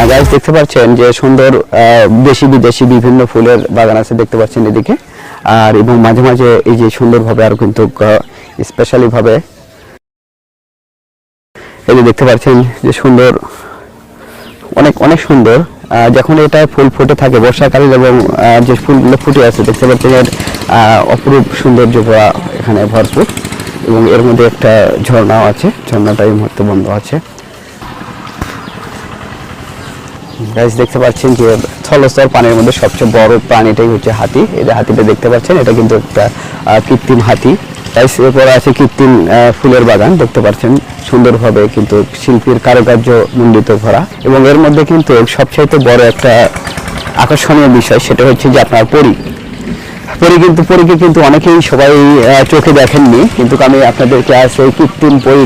Guys দেখতে পাচ্ছেন যে সুন্দর দেশি বিদেশি বিভিন্ন ফুলের বাগান আছে দেখতে পাচ্ছেন এদিকে। আর এবং মাঝে মাঝে এই যে সুন্দরভাবে আর কিন্তু স্পেশালি ভাবে এই যে দেখতে পাচ্ছেন যে সুন্দর অনেক অনেক সুন্দর যখন এটা ফুল ফুটে থাকে বর্ষাকালে এবং যে ফুলগুলো ফুটে আছে দেখতে পাচ্ছেন এর অপরূপ সৌন্দর্য এখানে ভরপুর এবং এর মধ্যে একটা ঝর্ণাও আছে, ঝর্ণাটা এই মুহূর্তে বন্ধ আছে। গাইস দেখতে পাচ্ছেন যে স্থলস্তর পানির মধ্যে সবচেয়ে বড় প্রাণীটাই হচ্ছে হাতি। এই যে হাতিটা দেখতে পাচ্ছেন এটা কিন্তু একটা কৃত্রিম হাতি। গাইস এরপরে আছে কৃত্রিম ফুলের বাগান দেখতে পাচ্ছেন সুন্দরভাবে কিন্তু শিল্পীর কারুকার্য মণ্ডিত ভরা এবং এর মধ্যে কিন্তু সবচাইতে বড় একটা আকর্ষণীয় বিষয় সেটা হচ্ছে যে আপনার পরীকে কিন্তু অনেকেই সবাই চোখে দেখেননি, কিন্তু আমি আপনাদেরকে আজ এই কৃত্রিম পরী